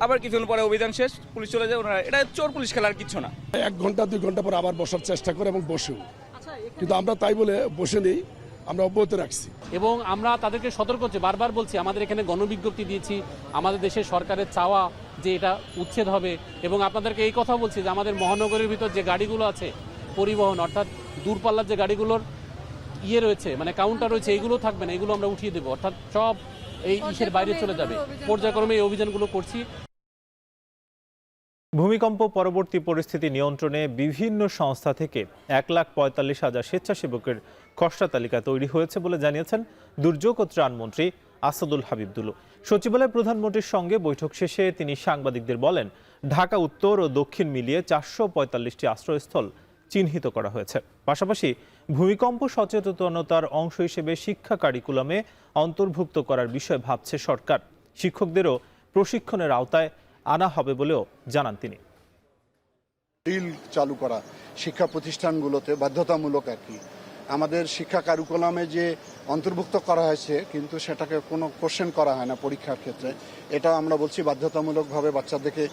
আবার কিছুক্ষণ পরে অভিযান শেষ, পুলিশ চলে যায়, ওনারা, এটা চোর পুলিশ খেলার কিছু না। 1 ঘন্টা 2 ঘন্টা পর আবার বসার চেষ্টা করে এবং বসেও, কিন্তু আমরা তাই বলে বসে নেই, আমরা অব্যাহত রাখছি। এবং আমরা তাদেরকে সতর্ক করছি, বারবার বলছি, আমাদের এখানে গণবিজ্ঞপ্তি দিয়েছি, আমাদের দেশের সরকারের চাওয়া যে এটা উচ্ছেদ হবে। এবং আপনাদেরকে এই কথা বলছি যে আমাদের মহানগরের ভিতর যে গাড়িগুলো আছে পরিবহন, অর্থাৎ দূরপাল্লার যে গাড়িগুলোর রয়েছে, কাউন্টার রয়েছে, এগুলো থাকবে না, এগুলো আমরা উঠিয়ে দেবো, অর্থাৎ সব এই ইসের বাইরে চলে যাবে। পর্যায়ক্রমে এই অভিযানগুলো করছি। ভূমিকম্প পরবর্তী পরিস্থিতি নিয়ন্ত্রণে বিভিন্ন সংস্থা থেকে 1,45,000 স্বেচ্ছাসেবকের খসড়া তালিকা তৈরি হয়েছে বলে জানিয়েছেন দুর্যোগ ও ত্রাণ মন্ত্রী আসাদুল হাবিব দুলু। সচিবালয়ে প্রধানমন্ত্রীর সঙ্গে বৈঠক শেষে তিনি সাংবাদিকদের বলেন, ঢাকা উত্তর ও দক্ষিণ মিলিয়ে 445টি আশ্রয়স্থল চিহ্নিত করা হয়েছে। পাশাপাশি ভূমিকম্প সচেতনতার অংশ হিসেবে শিক্ষা কারিকুলামে অন্তর্ভুক্ত করার বিষয়ে ভাবছে সরকার। শিক্ষকদেরও প্রশিক্ষণের আওতায় আনা হবে বলেও জানান তিনি। ডিল চালু করা শিক্ষা প্রতিষ্ঠানগুলোতে বাধ্যতামূলক আর কি, আমাদের শিক্ষা কারিকুলামে যে অন্তর্ভুক্ত করা হয়েছে কিন্তু সেটাকে কোনো কোশ্চেন করা হয় না পরীক্ষার ক্ষেত্রে। এটা আমরা বলছি বাধ্যতামূলকভাবে বাচ্চাদেরকে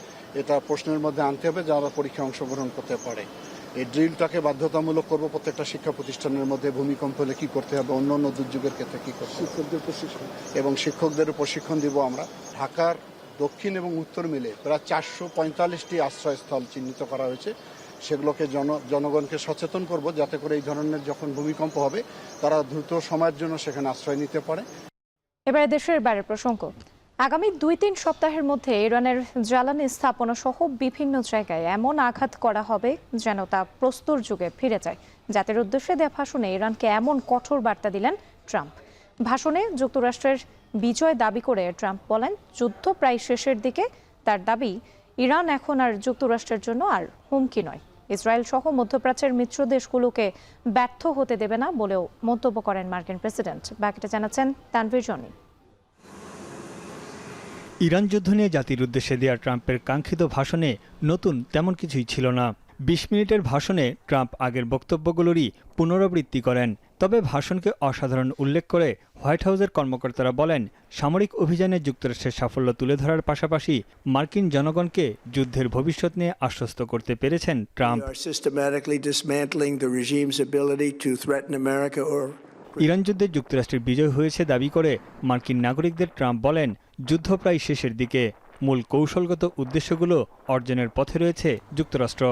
এটা প্রশ্নের মধ্যে আনতে হবে যারা পরীক্ষায় অংশগ্রহণ করতে পারে। এই ড্রিলটাকে বাধ্যতামূলক করবো প্রত্যেকটা শিক্ষা প্রতিষ্ঠানের মধ্যে। ভূমিকম্প হলে কী করতে হবে, অন্য অন্য দুর্যোগের ক্ষেত্রে কী করতে হবে, শিক্ষকদের প্রশিক্ষণ এবং শিক্ষকদের প্রশিক্ষণ দিব আমরা। ঢাকার দক্ষিণ এবং উত্তর মিলে প্রায় 445টি আশ্রয়স্থল চিহ্নিত করা হয়েছে। সেগুলোকে জনগণকে সচেতন করব যাতে করে এই ধরনের যখন ভূমিকম্প হবে তারা দ্রুত সময়ের জন্য সেখানে আশ্রয় নিতে পারে। এবারে দেশের বাইরের প্রসঙ্গ। আগামী 2-3 সপ্তাহের মধ্যে ইরানের জ্বালানি স্থাপনা সহ বিভিন্ন জায়গায় এমন আঘাত করা হবে যেন তা প্রস্তর যুগে ফিরে যায়। জাতির উদ্দেশ্যে দেয়া ভাষণে ইরানকে এমন কঠোর বার্তা দিলেন ট্রাম্প। ভাষণে যুক্তরাষ্ট্রের বিজয় দাবি করে ট্রাম্প বলেন, যুদ্ধ প্রায় শেষের দিকে। তার দাবি, ইরান এখন আর যুক্তরাষ্ট্রের জন্য আর হুমকি নয়। ইসরায়েল সহ মধ্যপ্রাচ্যের মিত্র দেশগুলোকে ব্যর্থ হতে দেবে না বলেও মন্তব্য করেন মার্কিন প্রেসিডেন্ট। বাকিটা জানাচ্ছেন তানভীর জনি। ইরান যুদ্ধ নিয়ে জাতির উদ্দেশ্যে দেওয়া ট্রাম্পের কাঙ্ক্ষিত ভাষণে নতুন তেমন কিছুই ছিল না। 20 মিনিটের ভাষণে ট্রাম্প আগের বক্তব্যগুলোরই পুনরাবৃত্তি করেন। তবে ভাষণকে অসাধারণ উল্লেখ করে হোয়াইট হাউসের কর্মকর্তারা বলেন, সামরিক অভিযানে যুক্তরাষ্ট্রের সাফল্য তুলে ধরার পাশাপাশি মার্কিন জনগণকে যুদ্ধের ভবিষ্যৎ নিয়ে আশ্বস্ত করতে পেরেছেন ট্রাম্প। ইরান যুদ্ধে যুক্তরাষ্ট্রের বিজয় হয়েছে দাবি করে মার্কিন নাগরিকদের ট্রাম্প বলেন, যুদ্ধ প্রায় শেষের দিকে। মূল কৌশলগত উদ্দেশ্যগুলো অর্জনের পথে রয়েছে যুক্তরাষ্ট্র।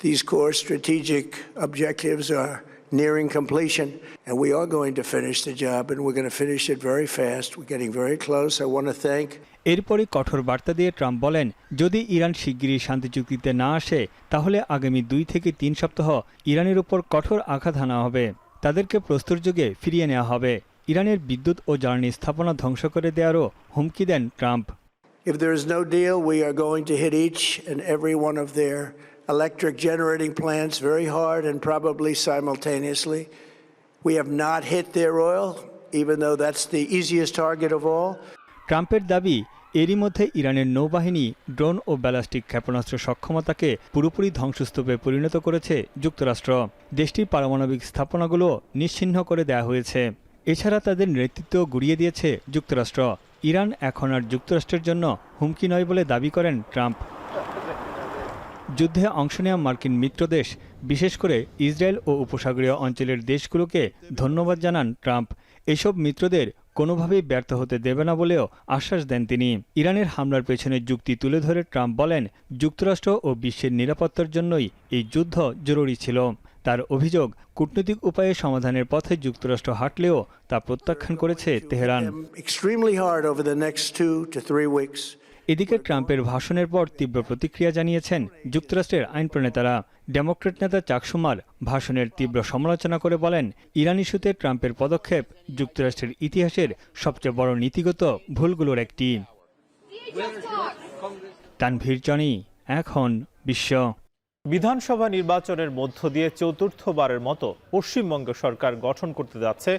These core strategic objectives are nearing completion, and we are going to finish the job, and we're going to finish it very fast. We're getting very close. I want to thank এরপরই কঠোর বার্তা দিয়ে Trump বলেন, যদি Iran শিগগিরই শান্তি চুক্তিতে না আসে তাহলে আগামী 2 থেকে 3 সপ্তাহ ইরানের উপর কঠোর আঘাত হানা হবে। তাদেরকে প্রস্তুত যুগে ফিরিয়ে নেওয়া হবে। ইরানের বিদ্যুৎ ও জ্বালানি স্থাপনা ধ্বংস করে দেওয়ারও হুমকি দেন Trump. If there is no deal, we are going to hit each and every one of their electric generating plants very hard and probably simultaneously. We have not hit their oil, even though that's the easiest target of all. ট্রাম্পের দাবি, এরই মধ্যে ইরানের নৌবাহিনী drone ও ballistic ক্ষেপণাস্ত্র সক্ষমতাকে পুরোপুরি ধ্বংসস্তূপে পরিণত করেছে যুক্তরাষ্ট্র। দেশটির পারমাণবিক স্থাপনাগুলো নিশ্চিহ্ন করে দেওয়া হয়েছে। এছাড়া তাদের নেতৃত্ব গুড়িয়ে দিয়েছে যুক্তরাষ্ট্র। ইরান এখন আর যুক্তরাষ্ট্রের জন্য হুমকি নয় বলে দাবি করেন ট্রাম্প। যুদ্ধে অংশ নেওয়া মার্কিন মিত্রদেশ, বিশেষ করে ইসরায়েল ও উপসাগরীয় অঞ্চলের দেশগুলোকে ধন্যবাদ জানান ট্রাম্প। এসব মিত্রদের কোনোভাবেই ব্যর্থ হতে দেবে না বলেও আশ্বাস দেন তিনি। ইরানের হামলার পেছনে যুক্তি তুলে ধরে ট্রাম্প বলেন, যুক্তরাষ্ট্র ও বিশ্বের নিরাপত্তার জন্যই এই যুদ্ধ জরুরি ছিল। তার অভিযোগ, কূটনৈতিক উপায়ে সমাধানের পথে যুক্তরাষ্ট্র হাঁটলেও তা প্রত্যাখ্যান করেছে তেহরান। এদিকে ট্রাম্পের ভাষণের পর তীব্র প্রতিক্রিয়া জানিয়েছেন যুক্তরাষ্ট্রের আইন প্রণেতারা। ডেমোক্র্যাট নেতা চাক শুমার ভাষণের তীব্র সমালোচনা করে বলেন, ইরান ইস্যুতে ট্রাম্পের পদক্ষেপ যুক্তরাষ্ট্রের ইতিহাসের সবচেয়ে বড় নীতিগত ভুলগুলোর একটি। তানভীর জনি, এখন বিশ্ব। বিধানসভা নির্বাচনের মধ্য দিয়ে চতুর্থবারের মতো পশ্চিমবঙ্গ সরকার গঠন করতে যাচ্ছে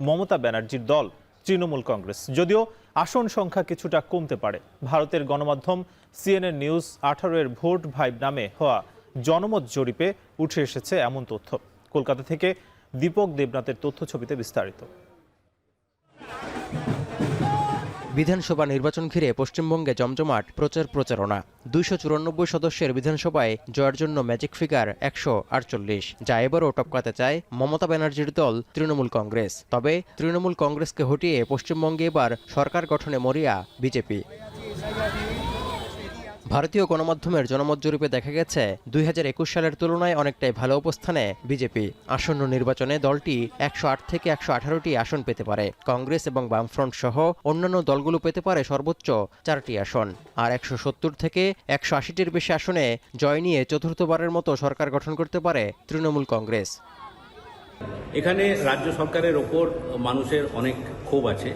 মমতা ব্যানার্জির দল তৃণমূল কংগ্রেস। যদিও আসন সংখ্যা কিছুটা কমতে পারে। ভারতের গণমাধ্যম CNN নিউজ 18-এর ভোট ভাইব নামে হওয়া জনমত জরিপে উঠে এসেছে এমন তথ্য। কলকাতা থেকে দীপক দেবনাথের তথ্য ছবিতে বিস্তারিত। বিধানসভা নির্বাচন ঘিরে পশ্চিমবঙ্গে জমজমাট প্রচারণা। 294 সদস্যের বিধানসভায় জয়ের জন্য ম্যাজিক ফিগার 148, যা এবারও টপকাতে চায় মমতা ব্যানার্জির দল তৃণমূল কংগ্রেস। তবে তৃণমূল কংগ্রেসকে হটিয়ে পশ্চিমবঙ্গে এবার সরকার গঠনে মরিয়া বিজেপি। ভারতীয় গণমাধ্যমের জনমত জরিপে দেখা গেছে 2021 সালের তুলনায় অনেকটাই ভালো অবস্থানে বিজেপি। আসন্ন নির্বাচনে দলটি 108 থেকে 118টি আসন পেতে পারে। কংগ্রেস এবং বামফ্রন্ট সহ অন্যান্য দলগুলো পেতে পারে সর্বোচ্চ 4টি আসন। আর 170 থেকে 180টির বেশি আসনে জয় নিয়ে চতুর্থবারের মতো সরকার গঠন করতে পারে তৃণমূল কংগ্রেস। এখানে রাজ্য সরকারের ওপর মানুষের অনেক ক্ষোভ আছে,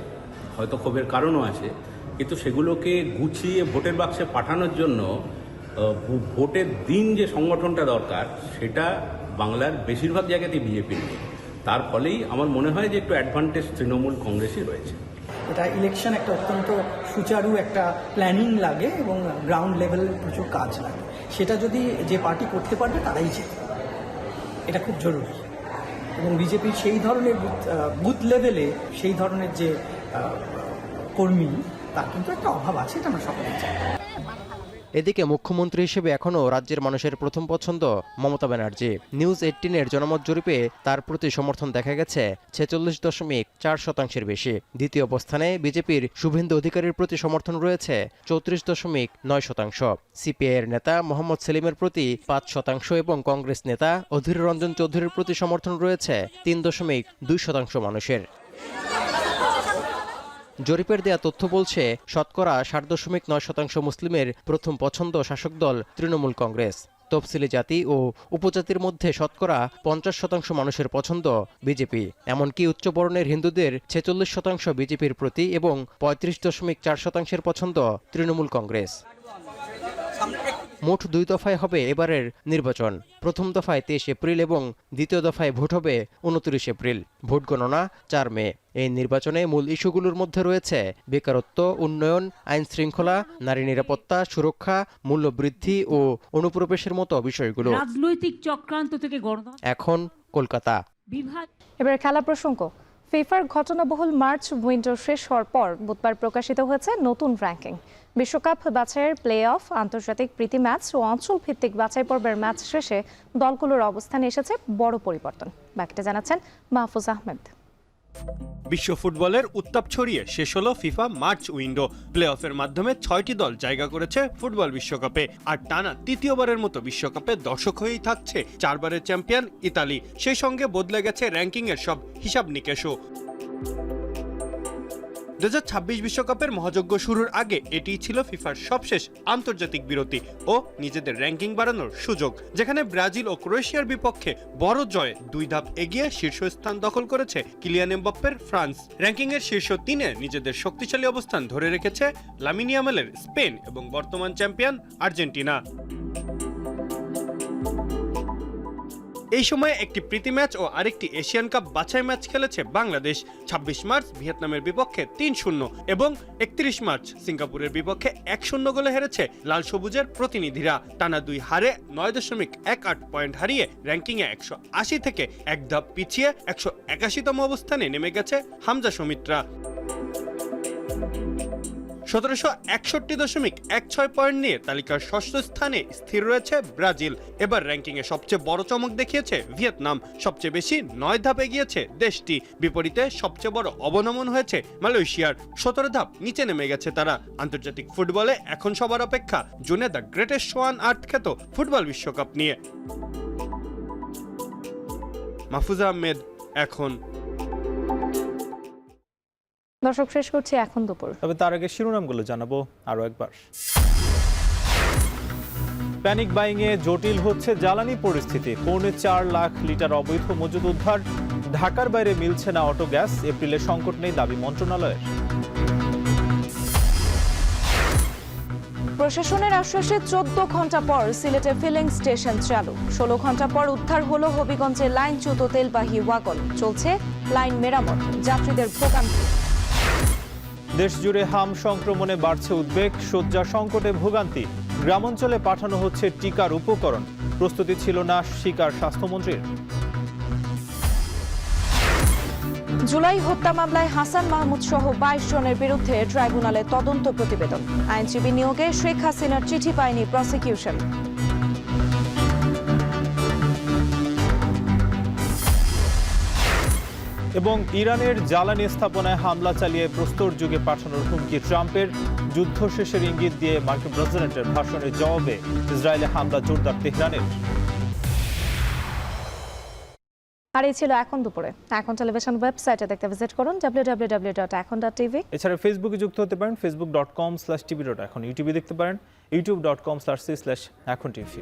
হয়তো ক্ষোভের কারণও আছে, কিন্তু সেগুলোকে গুছিয়ে ভোটের বাক্সে পাঠানোর জন্য ভোটের দিন যে সংগঠনটা দরকার সেটা বাংলার বেশিরভাগ জায়গাতেই বিজেপির নেই। তার ফলেই আমার মনে হয় যে একটু অ্যাডভান্টেজ তৃণমূল কংগ্রেসই রয়েছে। এটা ইলেকশন একটা অত্যন্ত সুচারু একটা প্ল্যানিং লাগে এবং গ্রাউন্ড লেভেল প্রচুর কাজ লাগে। সেটা যদি যে পার্টি করতে পারবে তারাই জেতে, এটা খুব জরুরি। এবং বিজেপির সেই ধরনের বুথ লেভেলে সেই ধরনের যে কর্মী, তার কিন্তু একটা অভাব আছে, এটা আমরা সকলেই জানি। এদিকে মুখ্যমন্ত্রী হিসেবে এখনও রাজ্যের মানুষের প্রথম পছন্দ মমতা ব্যানার্জি। নিউজ 18-এর জনমত জরিপে তার প্রতি সমর্থন দেখা গেছে 46.4% বেশি। দ্বিতীয় অবস্থানে বিজেপির শুভেন্দু অধিকারীর প্রতি সমর্থন রয়েছে 34.9%। সিপিআইয়ের নেতা মোহাম্মদ সেলিমের প্রতি 5% এবং কংগ্রেস নেতা অধীর রঞ্জন চৌধুরীর প্রতি সমর্থন রয়েছে 3.2% মানুষের। জরিপের দেয়া তথ্য বলছে শতকরা 60.9% মুসলিমের প্রথম পছন্দ শাসক দল তৃণমূল কংগ্রেস। তফসিলি জাতি ও উপজাতির মধ্যে শতকরা 50% মানুষের পছন্দ বিজেপি। এমনকি উচ্চবর্ণের হিন্দুদের 46% বিজেপির প্রতি এবং 35.4% পছন্দ তৃণমূল কংগ্রেস। মোট 2 দফায় হবে এবারের নির্বাচন। প্রথম দফায় 23 এপ্রিল এবং দ্বিতীয় দফায় ভোট হবে 29 এপ্রিল। ভোট গণনা 4 মে। এই নির্বাচনে মূল ইস্যুগুলোর মধ্যে রয়েছে বেকারত্ব, উন্নয়ন, আইন শৃঙ্খলা, নারী নিরাপত্তা, সুরক্ষা, মূল্য বৃদ্ধি ও অনুপ্রবেশের মতো বিষয়গুলো। রাজনৈতিক চক্রান্ত থেকে এখন কলকাতা। এবার খেলা প্রসঙ্গ। ফিফার ঘটনাবহুল মার্চ উইন্ডো শেষ হওয়ার পর বুধবার প্রকাশিত হয়েছে নতুন র্যাঙ্কিং। বিশ্বকাপ বাছাইয়ের প্লে অফ, আন্তর্জাতিক প্রীতি ম্যাচ ও অঞ্চল ভিত্তিক বাছাই পর্বের ম্যাচ শেষে দলগুলোর অবস্থানে এসেছে বড় পরিবর্তন। বাকিটা জানাচ্ছেন মাহফুজ আহমেদ। বিশ্ব ফুটবলের উত্তাপ ছড়িয়ে শেষ হলো ফিফা মার্চ উইন্ডো। প্লে অফের মাধ্যমে 6টি দল জায়গা করেছে ফুটবল বিশ্বকাপে, আর টানা তৃতীয়বারের মতো বিশ্বকাপে দর্শক হয়েই থাকছে 4 বারের চ্যাম্পিয়ন ইতালি। সেই সঙ্গে বদলে গেছে র্যাঙ্কিংয়ের সব হিসাব নিকেশও। 2026 বিশ্বকাপের মহাযজ্ঞ শুরুর আগে এটিই ছিল ফিফার সবশেষ আন্তর্জাতিক বিরতি ও নিজেদের র্যাঙ্কিং বাড়ানোর সুযোগ, যেখানে ব্রাজিল ও ক্রোয়েশিয়ার বিপক্ষে বড় জয়ে 2 ধাপ এগিয়ে শীর্ষস্থান দখল করেছে কিলিয়ান এমবাপ্পের ফ্রান্স। র্যাঙ্কিংয়ের শীর্ষ 3-এ নিজেদের শক্তিশালী অবস্থান ধরে রেখেছে লামিন ইয়ামালের স্পেন এবং বর্তমান চ্যাম্পিয়ন আর্জেন্টিনা। এই সময়ে একটি প্রীতি ম্যাচ ও আরেকটি এশিয়ান কাপ বাছাই ম্যাচ খেলেছে বাংলাদেশ। 26 মার্চ ভিয়েতনামের বিপক্ষে 3-0 এবং 31 মার্চ সিঙ্গাপুরের বিপক্ষে 1-0 গোলে হেরেছে লাল সবুজের প্রতিনিধিরা। টানা 2 হারে 9.18 পয়েন্ট হারিয়ে র্যাঙ্কিংয়ে 180 থেকে এক ধাপ পিছিয়ে 181তম অবস্থানে নেমে গেছে হামজা সমিত্রা। 1761.16 পয়েন্ট নিয়ে তালিকার 6ষ্ঠ স্থানে স্থির রয়েছে ব্রাজিল। এবার র্যাঙ্কিংয়ে সবচেয়ে বড় চমক দেখিয়েছে ভিয়েতনাম, সবচেয়ে বেশি 9 ধাপ এগিয়েছে দেশটি। বিপরীতে সবচেয়ে বড় অবনমন হয়েছে মালয়েশিয়ার, 17 ধাপ নিচে নেমে গেছে তারা। আন্তর্জাতিক ফুটবলে এখন সবার অপেক্ষা জুনে the greatest show on earth খ্যাত ফুটবল বিশ্বকাপ নিয়ে। মাহফুজা আহমেদ, এখন। দর্শক, শেষ করছি এখন দুপুর। তবে তার আগে শিরোনামগুলো জানাবো আরো একবার। প্যানিক বাইংয়ে জটিল হচ্ছে জ্বালানি পরিস্থিতি। 4.25 লাখ লিটার অবৈধ মজুদ উদ্ধার। ঢাকার বাইরে মিলছে না অটো গ্যাস। এপ্রিলে সংকট নেই দাবি মন্ত্রণালয়ের। প্রশাসনের আশ্বাসে 14 ঘন্টা পর সিলেটে ফিলিং স্টেশন চালু। 16 ঘন্টা পর উদ্ধার হলো হবিগঞ্জে লাইনচ্যুত তেলবাহী ওয়াগন। চলছে লাইন মেরামত, যাত্রীদের ভোগান্তি। দেশ জুড়ে হাম সংক্রমণে বাড়ছে উদ্বেগ, শয্যা সংকটে ভোগান্তি। গ্রামাঞ্চলে পাঠানো হচ্ছে টিকার উপকরণ। প্রস্তুতি ছিল না শিকার স্বাস্থ্যমন্ত্রীর। জুলাই হত্যা মামলায় হাসান মাহমুদ সহ 22 জনের বিরুদ্ধে ট্রাইব্যুনালে তদন্ত প্রতিবেদন। আইনজীবী নিয়োগে শেখ হাসিনার চিঠি পায়নি প্রসিকিউশন। এবং ইরানের জ্বালানি স্থাপনায় হামলা চালিয়ে প্রস্তর যুগে পাঠানোর হুমকি ট্রাম্পের। যুদ্ধ শেষের ইঙ্গিত দিয়ে মার্কিন প্রেসিডেন্টের ভাষণের জবাবে ইসরায়েলে হামলা জোরদার তেহরানের। আর এই ছিল এখন দুপুরে। এখন টেলিভিশন ওয়েবসাইটে দেখতে ভিজিট করুন www.ekon.tv। এছাড়া ফেসবুকে যুক্ত হতে পারেন facebook.com/tv.ekon। ইউটিউবে দেখতে পারেন youtube.com/ekontv।